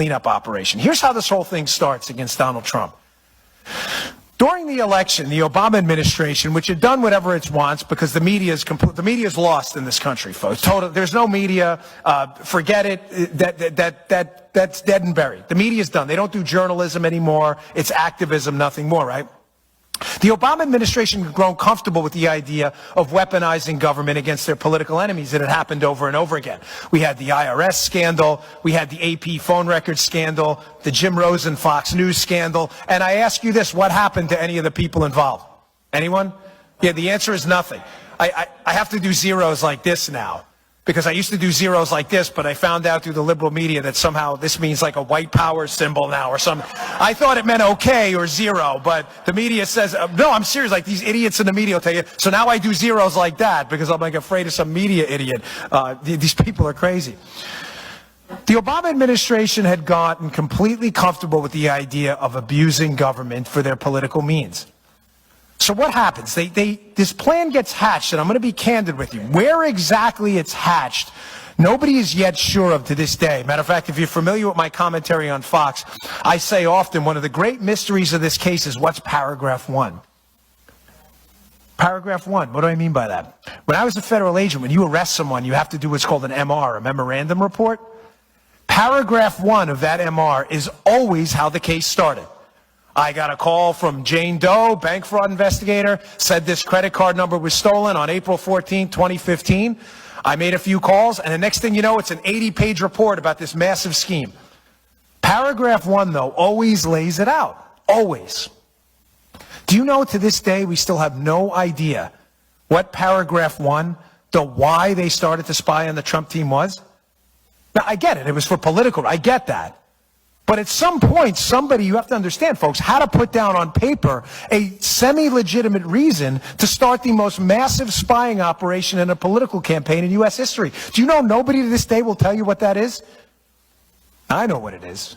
cleanup operation. Here's how this whole thing starts against Donald Trump. During the election, the Obama administration, which had done whatever it wants because the media is lost in this country, folks. There's no media. Forget it. That's dead and buried. The media's done. They don't do journalism anymore. It's activism, nothing more, right? The Obama administration had grown comfortable with the idea of weaponizing government against their political enemies. It had happened over and over again. We had the IRS scandal. We had the AP phone record scandal, the Jim Rosen Fox News scandal. And I ask you this, what happened to any of the people involved? Anyone? Yeah, the answer is nothing. I have to do zeros like this now. Because I used to do zeros like this, but I found out through the liberal media that somehow this means like a white power symbol now or something. I thought it meant okay or zero, but the media says, no, I'm serious, like these idiots in the media will tell you. So now I do zeros like that because I'm like afraid of some media idiot. These people are crazy. The Obama administration had gotten completely comfortable with the idea of abusing government for their political means. So what happens? This plan gets hatched, and I'm going to be candid with you. Where exactly it's hatched, nobody is yet sure of to this day. Matter of fact, if you're familiar with my commentary on Fox, I say often one of the great mysteries of this case is what's paragraph 1? Paragraph 1, what do I mean by that? When I was a federal agent, when you arrest someone, you have to do what's called an MR, a memorandum report. Paragraph 1 of that MR is always how the case started. I got a call from Jane Doe, bank fraud investigator, said this credit card number was stolen on April 14, 2015. I made a few calls, and the next thing you know, it's an 80-page report about this massive scheme. Paragraph 1, though, always lays it out. Always. Do you know to this day we still have no idea what paragraph 1, the why they started to spy on the Trump team was? Now, I get it. It was for political. I get that. But at some point, somebody, you have to understand, folks, had to put down on paper a semi-legitimate reason to start the most massive spying operation in a political campaign in U.S. history. Do you know nobody to this day will tell you what that is? I know what it is.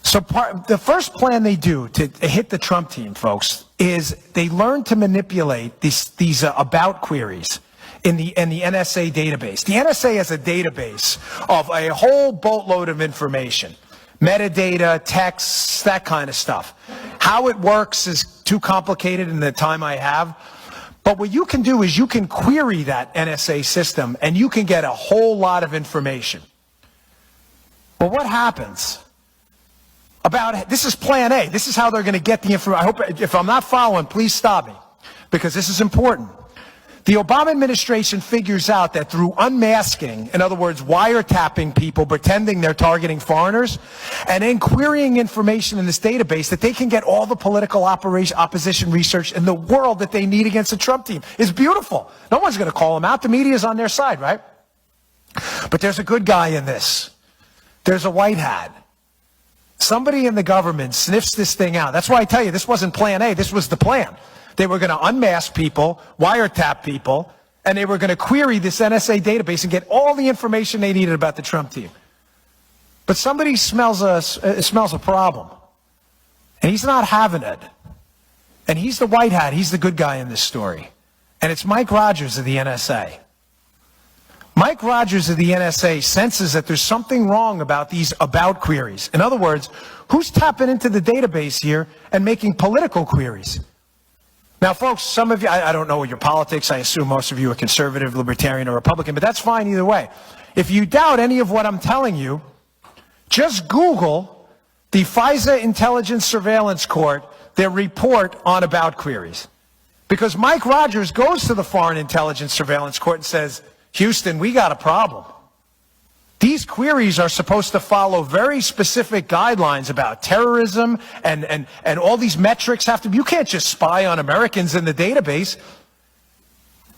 So the first plan they do to hit the Trump team, folks, is they learn to manipulate these about queries in the NSA database. The NSA has a database of a whole boatload of information, metadata, texts, that kind of stuff. How it works is too complicated in the time I have. But what you can do is you can query that NSA system and you can get a whole lot of information. Well, what happens? This is plan A. This is how they're going to get the information. I hope, if I'm not following, please stop me, because this is important. The Obama administration figures out that through unmasking, in other words, wiretapping people, pretending they're targeting foreigners, and then querying information in this database, that they can get all the political opposition research in the world that they need against the Trump team. It's beautiful. No one's going to call them out. The media's on their side, right? But there's a good guy in this. There's a white hat. Somebody in the government sniffs this thing out. That's why I tell you, this wasn't plan A. This was the plan. They were going to unmask people, wiretap people, and they were going to query this NSA database and get all the information they needed about the Trump team. But somebody smells a problem, and he's not having it. And he's the white hat. He's the good guy in this story. And it's Mike Rogers of the NSA. Mike Rogers of the NSA senses that there's something wrong about these about queries. In other words, who's tapping into the database here and making political queries? Now, folks, some of you, I don't know your politics. I assume most of you are conservative, libertarian, or Republican, but that's fine either way. If you doubt any of what I'm telling you, just Google the FISA Intelligence Surveillance Court, their report on about queries. Because Mike Rogers goes to the Foreign Intelligence Surveillance Court and says, Houston, we got a problem. These queries are supposed to follow very specific guidelines about terrorism, and all these metrics have to be, you can't just spy on Americans in the database.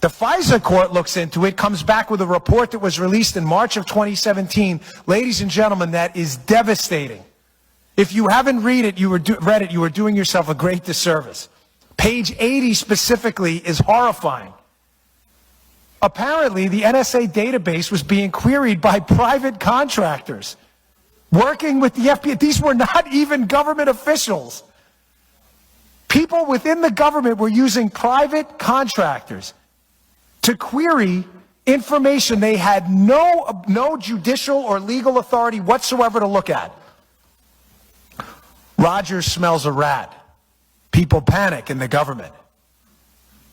The FISA court looks into it, comes back with a report that was released in March of 2017. Ladies and gentlemen, that is devastating. If you haven't read it, you were doing yourself a great disservice. Page 80 specifically is horrifying. Apparently, the NSA database was being queried by private contractors working with the FBI. These were not even government officials. People within the government were using private contractors to query information they had no judicial or legal authority whatsoever to look at. Rogers smells a rat. People panic in the government.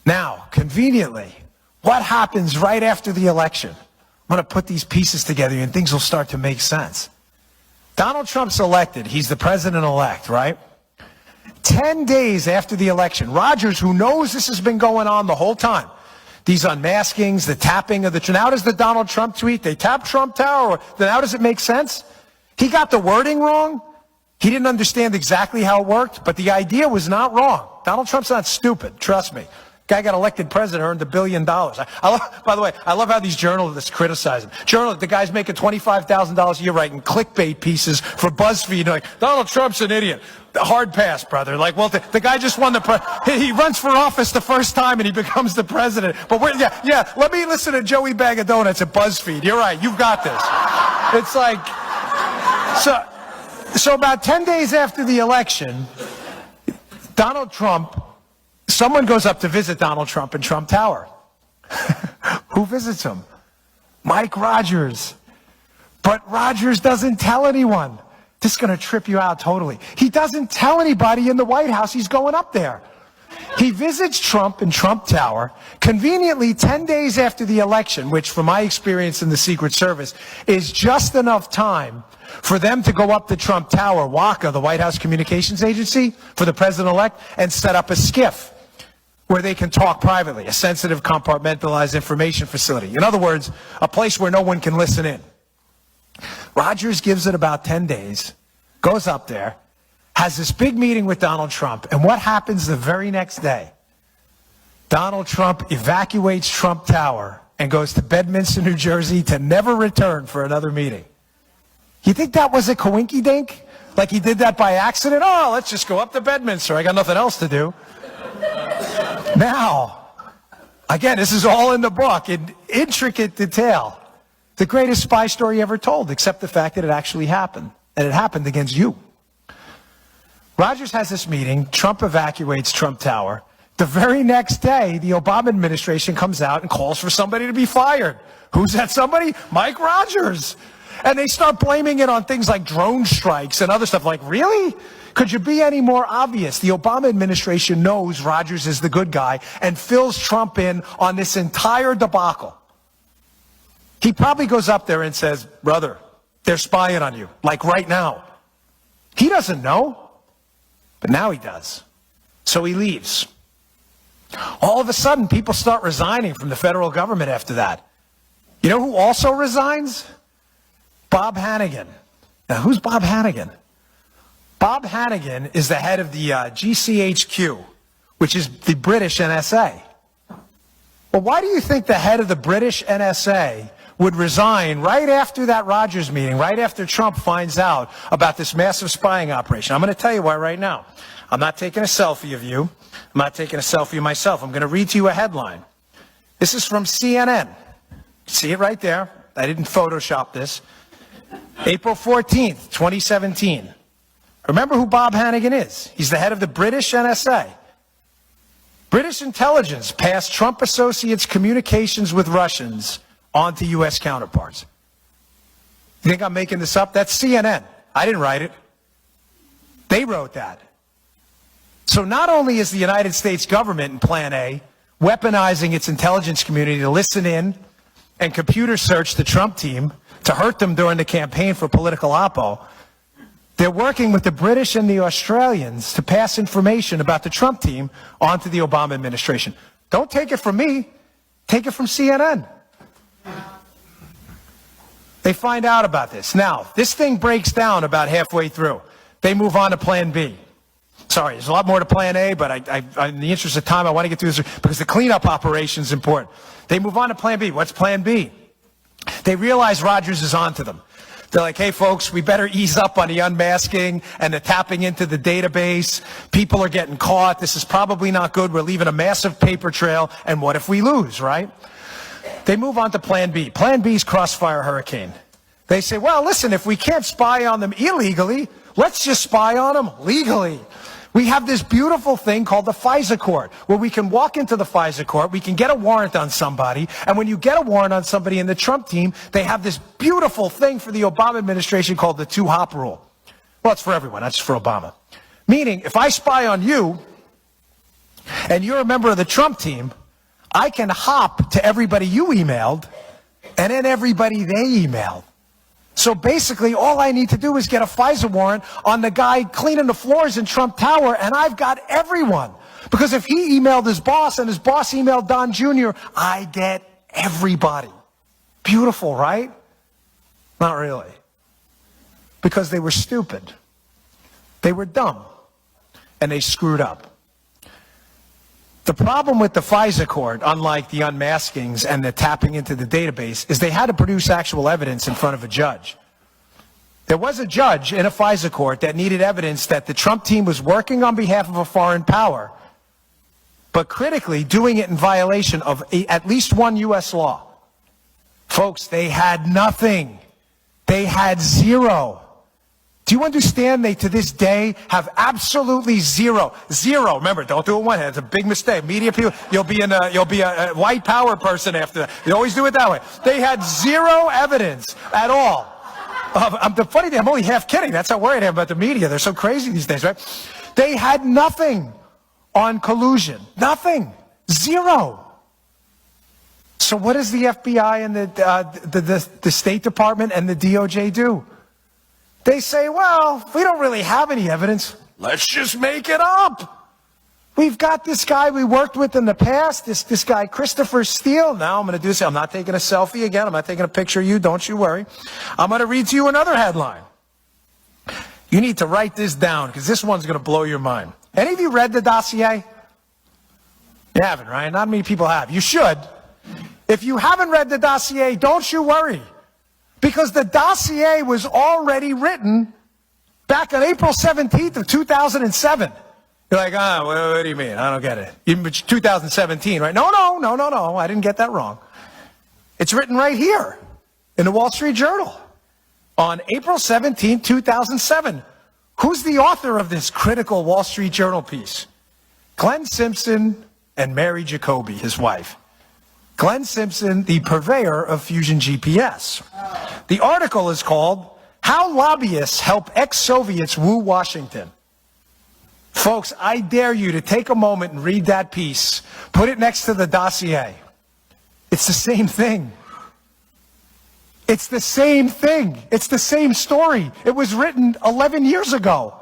Now, conveniently, what happens right after the election? I'm going to put these pieces together and things will start to make sense. Donald Trump's elected. He's the president-elect, right? 10 days after the election, Rogers, who knows this has been going on the whole time, these unmaskings, the tapping of the... Now does the Donald Trump tweet, they tap Trump Tower, then how does it make sense? He got the wording wrong. He didn't understand exactly how it worked, but the idea was not wrong. Donald Trump's not stupid, trust me. Guy got elected president, earned $1 billion. By the way, I love how these journalists criticize him. The guy's making $25,000 a year writing clickbait pieces for BuzzFeed. Like, Donald Trump's an idiot. Hard pass, brother. Like, well, the guy just won he runs for office the first time and he becomes the president. But let me listen to Joey Bag of Donuts at BuzzFeed. You're right, you've got this. It's like, so about 10 days after the election, Donald Trump, someone goes up to visit Donald Trump in Trump Tower. Who visits him? Mike Rogers. But Rogers doesn't tell anyone. This is going to trip you out totally. He doesn't tell anybody in the White House he's going up there. He visits Trump in Trump Tower, conveniently 10 days after the election, which from my experience in the Secret Service is just enough time for them to go up to Trump Tower, WACA, the White House Communications Agency, for the president-elect, and set up a SCIF where they can talk privately, a sensitive, compartmentalized information facility. In other words, a place where no one can listen in. Rogers gives it about 10 days, goes up there, has this big meeting with Donald Trump, and what happens the very next day? Donald Trump evacuates Trump Tower and goes to Bedminster, New Jersey to never return for another meeting. You think that was a coinky-dink? Like he did that by accident? Oh, let's just go up to Bedminster. I got nothing else to do. Now, again, this is all in the book in intricate detail. The greatest spy story ever told, except the fact that it actually happened. And it happened against you. Rogers has this meeting. Trump evacuates Trump Tower. The very next day, the Obama administration comes out and calls for somebody to be fired. Who's that somebody? Mike Rogers. And they start blaming it on things like drone strikes and other stuff. Like, really? Could you be any more obvious? The Obama administration knows Rogers is the good guy and fills Trump in on this entire debacle. He probably goes up there and says, brother, they're spying on you, like right now. He doesn't know, but now he does. So he leaves. All of a sudden, people start resigning from the federal government after that. You know who also resigns? Bob Hannigan. Now, who's Bob Hannigan? Bob Hannigan is the head of the GCHQ, which is the British NSA. Well, why do you think the head of the British NSA would resign right after that Rogers meeting, right after Trump finds out about this massive spying operation? I'm going to tell you why right now. I'm not taking a selfie of you. I'm not taking a selfie of myself. I'm going to read to you a headline. This is from CNN. See it right there. I didn't Photoshop this. April 14th, 2017. Remember who Bob Hannigan is. He's the head of the British NSA. British intelligence passed Trump associates' communications with Russians on to U.S. counterparts. You think I'm making this up? That's CNN. I didn't write it. They wrote that. So not only is the United States government in Plan A weaponizing its intelligence community to listen in and computer search the Trump team to hurt them during the campaign for political oppo, they're working with the British and the Australians to pass information about the Trump team onto the Obama administration. Don't take it from me. Take it from CNN. They find out about this. Now, this thing breaks down about halfway through. They move on to Plan B. Sorry, there's a lot more to Plan A, but in the interest of time, I want to get through this because the cleanup operation is important. They move on to Plan B. What's Plan B? They realize Rogers is onto them. They're like, hey, folks, we better ease up on the unmasking and the tapping into the database. People are getting caught. This is probably not good. We're leaving a massive paper trail. And what if we lose, right? They move on to Plan B. Plan B is Crossfire Hurricane. They say, well, listen, if we can't spy on them illegally, let's just spy on them legally. We have this beautiful thing called the FISA court, where we can walk into the FISA court, we can get a warrant on somebody, and when you get a warrant on somebody in the Trump team, they have this beautiful thing for the Obama administration called the two-hop rule. Well, it's for everyone, not just for Obama. Meaning, if I spy on you, and you're a member of the Trump team, I can hop to everybody you emailed, and then everybody they emailed. So basically, all I need to do is get a FISA warrant on the guy cleaning the floors in Trump Tower, and I've got everyone. Because if he emailed his boss and his boss emailed Don Jr., I get everybody. Beautiful, right? Not really. Because they were stupid. They were dumb. And they screwed up. The problem with the FISA court, unlike the unmaskings and the tapping into the database, is they had to produce actual evidence in front of a judge. There was a judge in a FISA court that needed evidence that the Trump team was working on behalf of a foreign power, but critically doing it in violation of at least one U.S. law. Folks, they had nothing. They had zero. Do you understand they, to this day, have absolutely zero? Zero. Remember, don't do it one hand. It's a big mistake. Media people, you'll be a white power person after that. You always do it that way. They had zero evidence at all. The funny thing, I'm only half kidding. That's how worried I am about the media. They're so crazy these days, right? They had nothing on collusion. Nothing. Zero. So what does the FBI and the State Department and the DOJ do? They say, well, we don't really have any evidence. Let's just make it up. We've got this guy we worked with in the past, this guy Christopher Steele. Now I'm going to do this. I'm not taking a selfie again. I'm not taking a picture of you. Don't you worry. I'm going to read to you another headline. You need to write this down because this one's going to blow your mind. Any of you read the dossier? You haven't, right? Not many people have. You should. If you haven't read the dossier, don't you worry. Because the dossier was already written back on April 17th of 2007. You're like, what do you mean? I don't get it. Even 2017, right? No. I didn't get that wrong. It's written right here in the Wall Street Journal on April 17th, 2007. Who's the author of this critical Wall Street Journal piece? Glenn Simpson and Mary Jacoby, his wife. Glenn Simpson, the purveyor of Fusion GPS. The article is called, How Lobbyists Help Ex-Soviets Woo Washington. Folks, I dare you to take a moment and read that piece. Put it next to the dossier. It's the same thing. It's the same thing. It's the same story. It was written 11 years ago.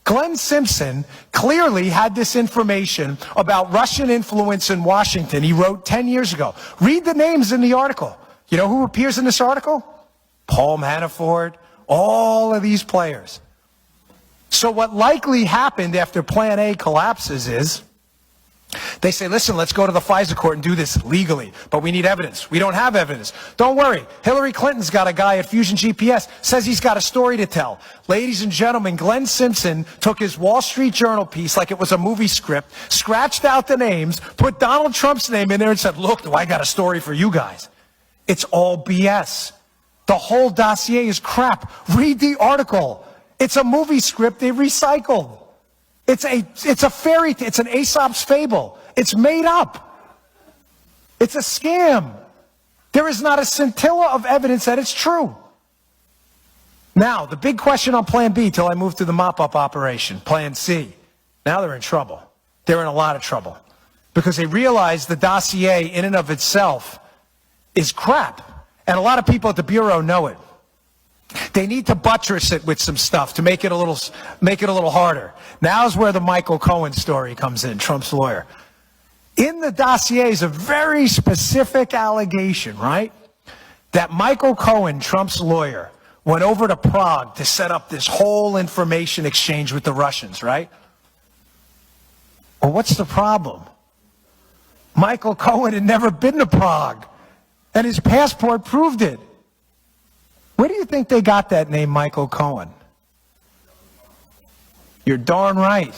Glenn Simpson clearly had this information about Russian influence in Washington. He wrote 10 years ago. Read the names in the article. You know who appears in this article? Paul Manafort, all of these players. So what likely happened after Plan A collapses is they say, listen, let's go to the FISA court and do this legally, but we need evidence. We don't have evidence. Don't worry. Hillary Clinton's got a guy at Fusion GPS, says he's got a story to tell. Ladies and gentlemen, Glenn Simpson took his Wall Street Journal piece like it was a movie script, scratched out the names, put Donald Trump's name in there and said, look, I got a story for you guys. It's all BS. The whole dossier is crap. Read the article. It's a movie script they recycled. It's a fairy tale. It's an Aesop's fable. It's made up. It's a scam. There is not a scintilla of evidence that it's true. Now, the big question on Plan B till I move to the mop-up operation, Plan C. Now they're in trouble. They're in a lot of trouble because they realize the dossier in and of itself is crap. And a lot of people at the Bureau know it. They need to buttress it with some stuff to make it a little harder. Now's where the Michael Cohen story comes in, Trump's lawyer. In the dossier is a very specific allegation, right? That Michael Cohen, Trump's lawyer, went over to Prague to set up this whole information exchange with the Russians, right? Well, what's the problem? Michael Cohen had never been to Prague, and his passport proved it. Where do you think they got that name, Michael Cohen? You're darn right.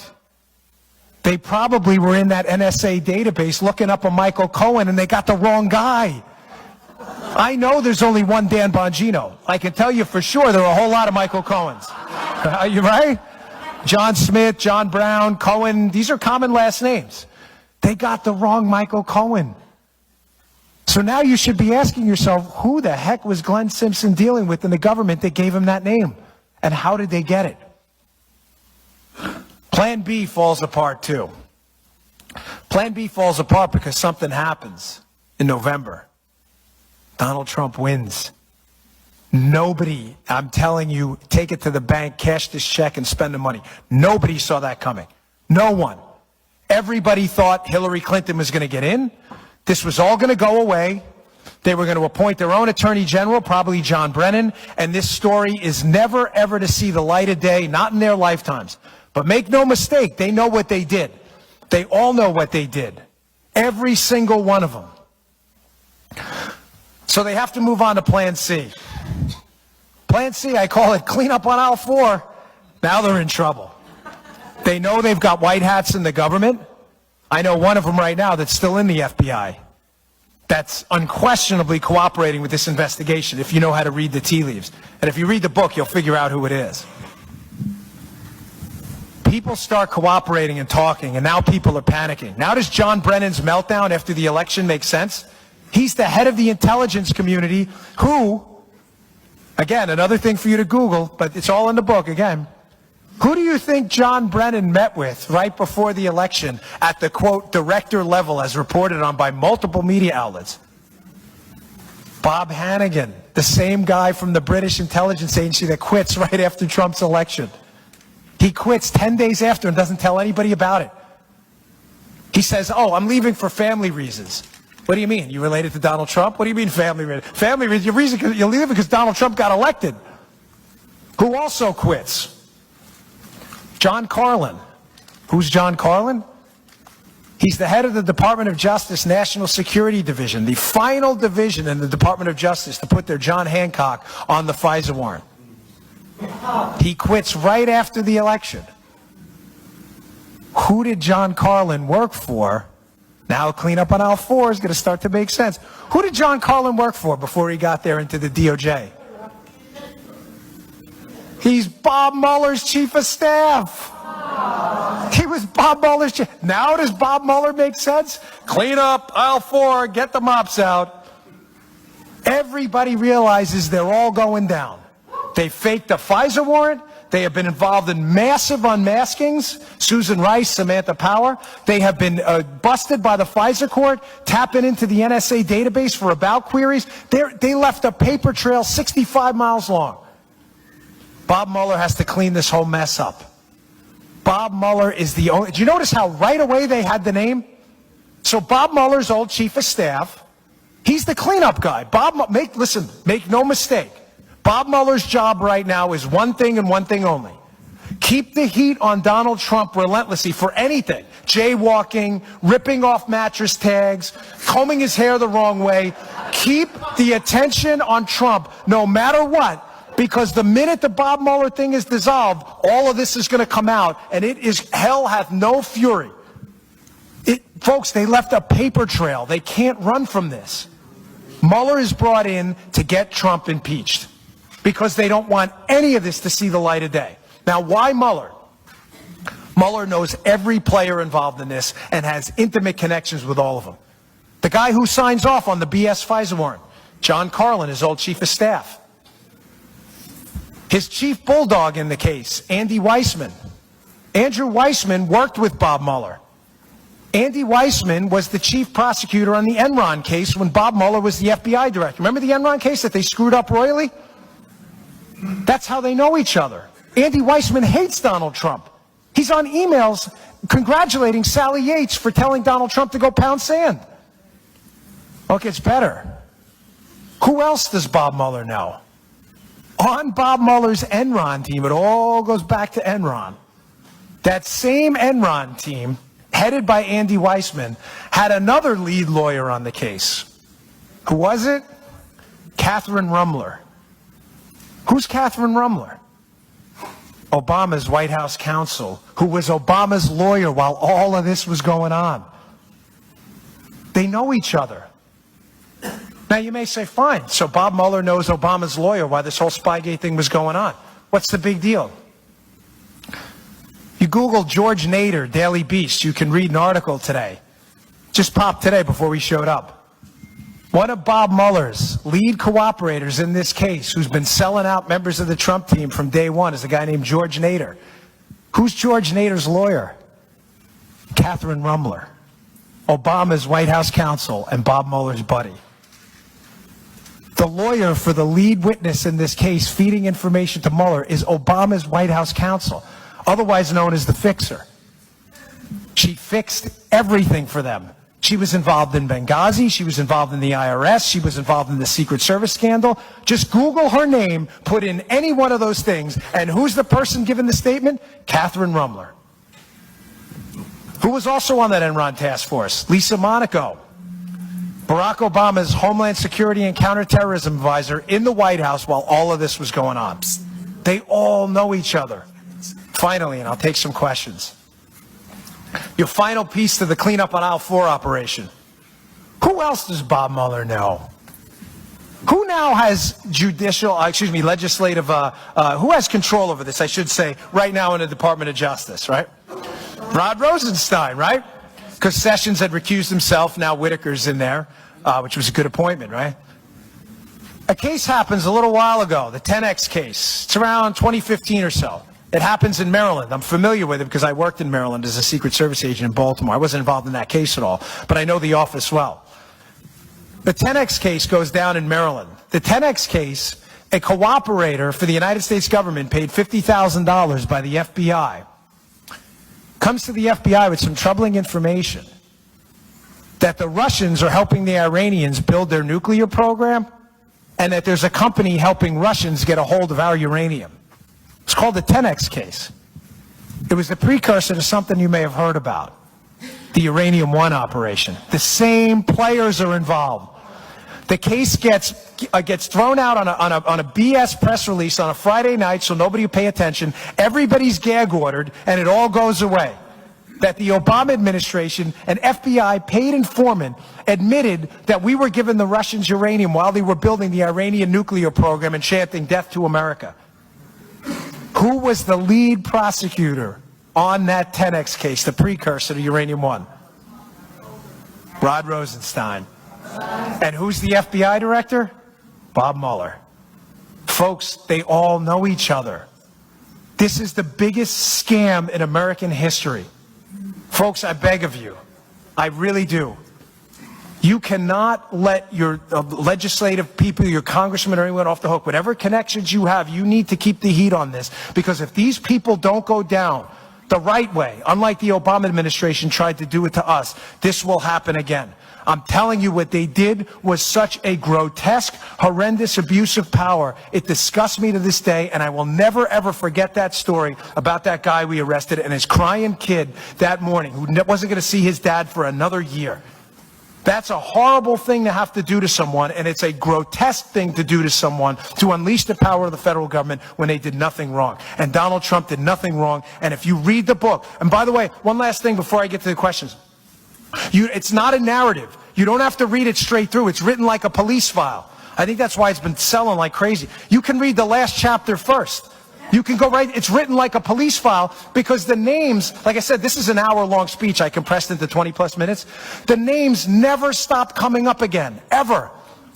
They probably were in that NSA database looking up a Michael Cohen, and they got the wrong guy. I know there's only one Dan Bongino. I can tell you for sure there are a whole lot of Michael Cohens. Are you right? John Smith, John Brown, Cohen, these are common last names. They got the wrong Michael Cohen. So now you should be asking yourself, who the heck was Glenn Simpson dealing with in the government that gave him that name? And how did they get it? Plan B falls apart too. Plan B falls apart because something happens in November. Donald Trump wins. Nobody, I'm telling you, take it to the bank, cash this check, and spend the money. Nobody saw that coming. No one. Everybody thought Hillary Clinton was going to get in. This was all going to go away. They were going to appoint their own attorney general, probably John Brennan, and this story is never, ever to see the light of day, not in their lifetimes. But make no mistake, they know what they did. They all know what they did. Every single one of them. So they have to move on to Plan C. Plan C, I call it clean up on aisle 4. Now they're in trouble. They know they've got white hats in the government. I know one of them right now that's still in the FBI. That's unquestionably cooperating with this investigation if you know how to read the tea leaves. And if you read the book, you'll figure out who it is. People start cooperating and talking, and now people are panicking. Now does John Brennan's meltdown after the election make sense? He's the head of the intelligence community who, again, another thing for you to Google, but it's all in the book again. Who do you think John Brennan met with right before the election at the, quote, director level as reported on by multiple media outlets? Bob Hannigan, the same guy from the British intelligence agency that quits right after Trump's election. He quits 10 days after and doesn't tell anybody about it. He says, oh, I'm leaving for family reasons. What do you mean? You related to Donald Trump? What do you mean family reasons? Family reasons, you're leaving because Donald Trump got elected. Who also quits? John Carlin. Who's John Carlin? He's the head of the Department of Justice National Security Division, the final division in the Department of Justice to put their John Hancock on the FISA warrant. He quits right after the election. Who did John Carlin work for? Now clean up on aisle 4 is going to start to make sense. Who did John Carlin work for before he got there into the DOJ? He's Bob Mueller's chief of staff. He was Bob Mueller's chief. Now does Bob Mueller make sense? Clean up aisle 4, get the mops out. Everybody realizes they're all going down. They faked a FISA warrant. They have been involved in massive unmaskings. Susan Rice, Samantha Power. They have been busted by the FISA court, tapping into the NSA database for about queries. They left a paper trail 65 miles long. Bob Mueller has to clean this whole mess up. Bob Mueller is the only... Do you notice how right away they had the name? So Bob Mueller's old chief of staff, he's the cleanup guy. Listen, make no mistake. Bob Mueller's job right now is one thing and one thing only. Keep the heat on Donald Trump relentlessly for anything. Jaywalking, ripping off mattress tags, combing his hair the wrong way. Keep the attention on Trump no matter what. Because the minute the Bob Mueller thing is dissolved, all of this is going to come out, and it is hell hath no fury. Folks, they left a paper trail. They can't run from this. Mueller is brought in to get Trump impeached because they don't want any of this to see the light of day. Now, why Mueller? Mueller knows every player involved in this and has intimate connections with all of them. The guy who signs off on the BS FISA warrant, John Carlin, his old chief of staff. His chief bulldog in the case, Andy Weissman. Andrew Weissman worked with Bob Mueller. Andy Weissman was the chief prosecutor on the Enron case when Bob Mueller was the FBI director. Remember the Enron case that they screwed up royally? That's how they know each other. Andy Weissman hates Donald Trump. He's on emails congratulating Sally Yates for telling Donald Trump to go pound sand. Oh, it gets better. Who else does Bob Mueller know? On Bob Mueller's Enron team, it all goes back to Enron. That same Enron team, headed by Andy Weissman, had another lead lawyer on the case. Who was it? Catherine Rumler. Who's Catherine Rumler? Obama's White House counsel, who was Obama's lawyer while all of this was going on. They know each other. Now you may say, fine, so Bob Mueller knows Obama's lawyer while this whole Spygate thing was going on. What's the big deal? You Google George Nader, Daily Beast, you can read an article today. Just popped today before we showed up. One of Bob Mueller's lead cooperators in this case, who's been selling out members of the Trump team from day one, is a guy named George Nader. Who's George Nader's lawyer? Catherine Rumler, Obama's White House counsel and Bob Mueller's buddy. The lawyer for the lead witness in this case feeding information to Mueller is Obama's White House counsel, otherwise known as the fixer. She fixed everything for them. She was involved in Benghazi. She was involved in the IRS. She was involved in the Secret Service scandal. Just Google her name, put in any one of those things, and who's the person giving the statement? Catherine Rumler. Who was also on that Enron task force? Lisa Monaco, Barack Obama's Homeland Security and Counterterrorism advisor in the White House while all of this was going on. They all know each other. Finally, and I'll take some questions. Your final piece to the cleanup on aisle 4 operation. Who else does Bob Mueller know? Who now has legislative, who has control over this, I should say, right now in the Department of Justice, right? Rod Rosenstein, right? Because Sessions had recused himself, now Whitaker's in there, which was a good appointment, right? A case happens a little while ago, the 10X case. It's around 2015 or so. It happens in Maryland. I'm familiar with it because I worked in Maryland as a Secret Service agent in Baltimore. I wasn't involved in that case at all, but I know the office well. The 10X case goes down in Maryland. The 10X case, a cooperator for the United States government paid $50,000 by the FBI, comes to the FBI with some troubling information that the Russians are helping the Iranians build their nuclear program and that there's a company helping Russians get a hold of our uranium. It's called the 10X case. It was the precursor to something you may have heard about, the Uranium One operation. The same players are involved. The case gets thrown out on a BS press release on a Friday night so nobody will pay attention. Everybody's gag ordered, and it all goes away. That the Obama administration, an FBI paid informant, admitted that we were giving the Russians uranium while they were building the Iranian nuclear program and chanting death to America. Who was the lead prosecutor on that 10X case, the precursor to Uranium One? Rod Rosenstein. And who's the FBI director? Bob Mueller. Folks, they all know each other. This is the biggest scam in American history. Folks, I beg of you, I really do. You cannot let your legislative people, your congressmen or anyone off the hook. Whatever connections you have, you need to keep the heat on this. Because if these people don't go down the right way, unlike the Obama administration tried to do it to us, this will happen again. I'm telling you, what they did was such a grotesque, horrendous abuse of power. It disgusts me to this day, and I will never, ever forget that story about that guy we arrested and his crying kid that morning who wasn't going to see his dad for another year. That's a horrible thing to have to do to someone, and it's a grotesque thing to do to someone to unleash the power of the federal government when they did nothing wrong. And Donald Trump did nothing wrong. And if you read the book, and by the way, one last thing before I get to the questions. It's not a narrative. You don't have to read it straight through. It's written like a police file. I think that's why it's been selling like crazy. You can read the last chapter first. You can go right, it's written like a police file because the names, like I said, this is an hour-long speech I compressed into 20-plus minutes. The names never stop coming up again, ever.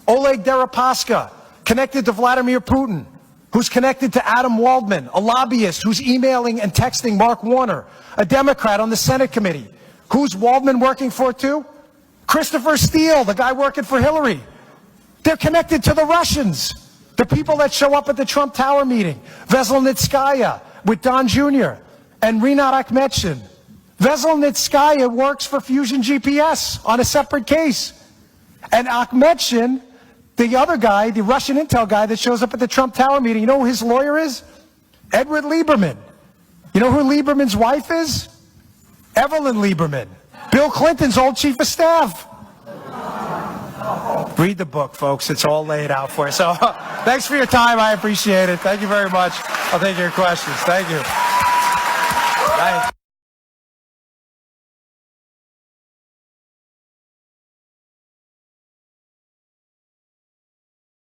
Oleg Deripaska, connected to Vladimir Putin, who's connected to Adam Waldman, a lobbyist who's emailing and texting Mark Warner, a Democrat on the Senate committee. Who's Waldman working for too? Christopher Steele, the guy working for Hillary. They're connected to the Russians. The people that show up at the Trump Tower meeting, Veselnitskaya with Don Jr. and Rinat Akhmetshin. Veselnitskaya works for Fusion GPS on a separate case. And Akhmetshin, the other guy, the Russian intel guy that shows up at the Trump Tower meeting, you know who his lawyer is? Edward Lieberman. You know who Lieberman's wife is? Evelyn Lieberman, Bill Clinton's old chief of staff. Read the book, folks. It's all laid out for you. So thanks for your time. I appreciate it. Thank you very much. I'll take your questions. Thank you. Bye.